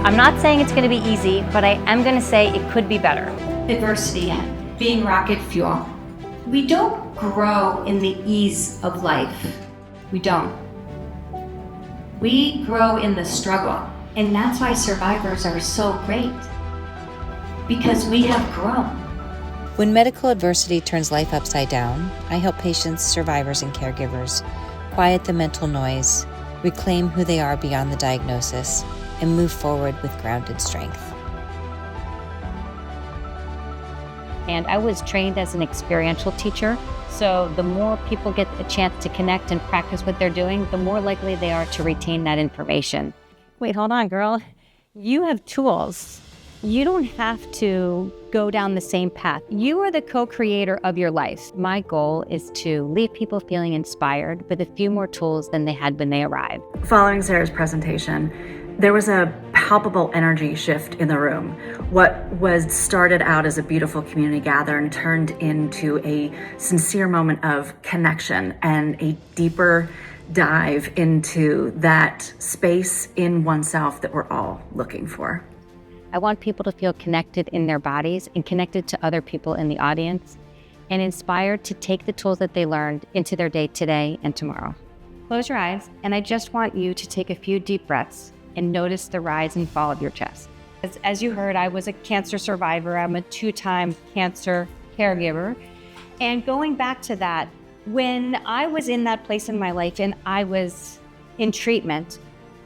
I'm not saying it's going to be easy, but I am going to say it could be better. Adversity being rocket fuel. We don't grow in the ease of life. We don't. We grow in the struggle. And that's why survivors are so great. Because we have grown. When medical adversity turns life upside down, I help patients, survivors, and caregivers quiet the mental noise, reclaim who they are beyond the diagnosis, and move forward with grounded strength. And I was trained as an experiential teacher, so the more people get a chance to connect and practice what they're doing, the more likely they are to retain that information. Wait, hold on, girl. You have tools. You don't have to go down the same path. You are the co-creator of your life. My goal is to leave people feeling inspired with a few more tools than they had when they arrived. Following Sara's presentation, there was a palpable energy shift in the room. What was started out as a beautiful community gathering turned into a sincere moment of connection and a deeper dive into that space in oneself that we're all looking for. I want people to feel connected in their bodies and connected to other people in the audience and inspired to take the tools that they learned into their day today and tomorrow. Close your eyes, and I just want you to take a few deep breaths and notice the rise and fall of your chest. As you heard, I was a cancer survivor. I'm a 2-time cancer caregiver. And going back to that, when I was in that place in my life and I was in treatment,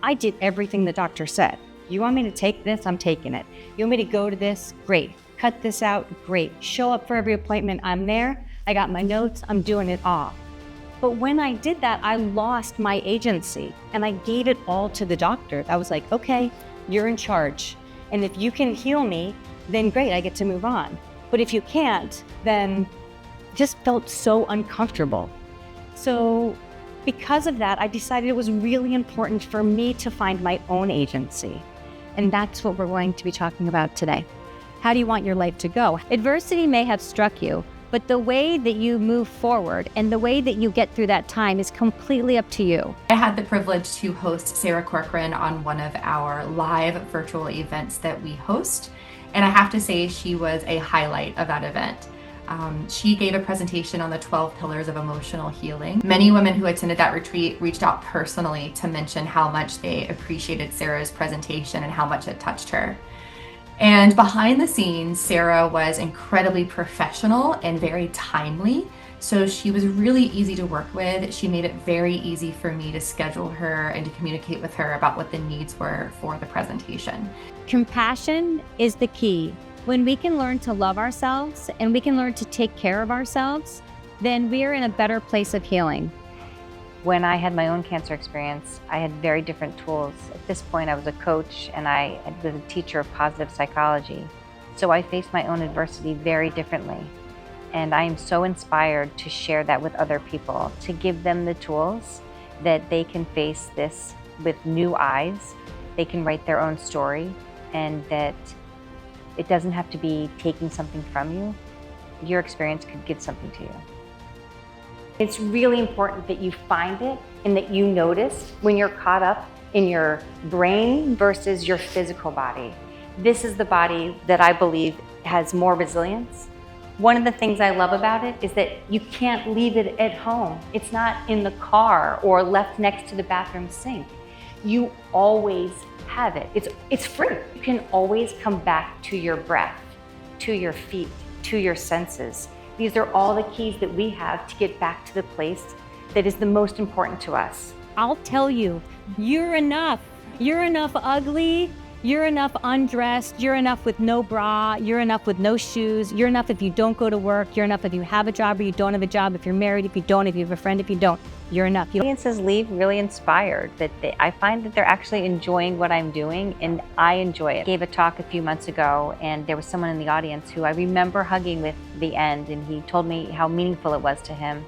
I did everything the doctor said. You want me to take this? I'm taking it. You want me to go to this? Great. Cut this out? Great. Show up for every appointment? I'm there. I got my notes. I'm doing it all. But when I did that, I lost my agency and I gave it all to the doctor. I was like, okay, you're in charge. And if you can heal me, then great, I get to move on. But if you can't, then it just felt so uncomfortable. So because of that, I decided it was really important for me to find my own agency. And that's what we're going to be talking about today. How do you want your life to go? Adversity may have struck you, but the way that you move forward and the way that you get through that time is completely up to you. I had the privilege to host Sara Corckran on one of our live virtual events that we host. And I have to say she was a highlight of that event. She gave a presentation on the 12 pillars of emotional healing. Many women who attended that retreat reached out personally to mention how much they appreciated Sara's presentation and how much it touched her. And behind the scenes, Sara was incredibly professional and very timely. So she was really easy to work with. She made it very easy for me to schedule her and to communicate with her about what the needs were for the presentation. Compassion is the key. When we can learn to love ourselves and we can learn to take care of ourselves, then we are in a better place of healing. When I had my own cancer experience, I had very different tools. At this point, I was a coach and I was a teacher of positive psychology. So I faced my own adversity very differently. And I am so inspired to share that with other people, to give them the tools that they can face this with new eyes. They can write their own story, and that it doesn't have to be taking something from you. Your experience could give something to you. It's really important that you find it and that you notice when you're caught up in your brain versus your physical body. This is the body that I believe has more resilience. One of the things I love about it is that you can't leave it at home. It's not in the car or left next to the bathroom sink. You always have it. It's free. You can always come back to your breath, to your feet, to your senses. These are all the keys that we have to get back to the place that is the most important to us. I'll tell you, you're enough. You're enough ugly. You're enough undressed. You're enough with no bra. You're enough with no shoes. You're enough if you don't go to work. You're enough if you have a job or you don't have a job. If you're married, if you don't, if you have a friend, if you don't, you're enough. Audiences leave really inspired that I find that they're actually enjoying what I'm doing, and I enjoy it. I gave a talk a few months ago, and there was someone in the audience who I remember hugging with the end, and he told me how meaningful it was to him.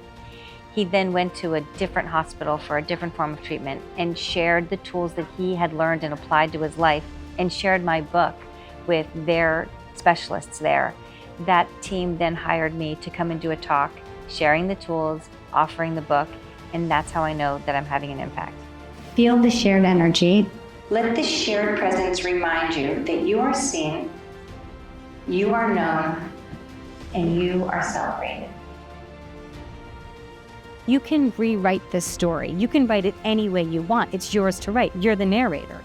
He then went to a different hospital for a different form of treatment and shared the tools that he had learned and applied to his life, and shared my book with their specialists there. That team then hired me to come and do a talk, sharing the tools, offering the book, and that's how I know that I'm having an impact. Feel the shared energy. Let this shared presence remind you that you are seen, you are known, and you are celebrated. You can rewrite this story. You can write it any way you want. It's yours to write. You're the narrator.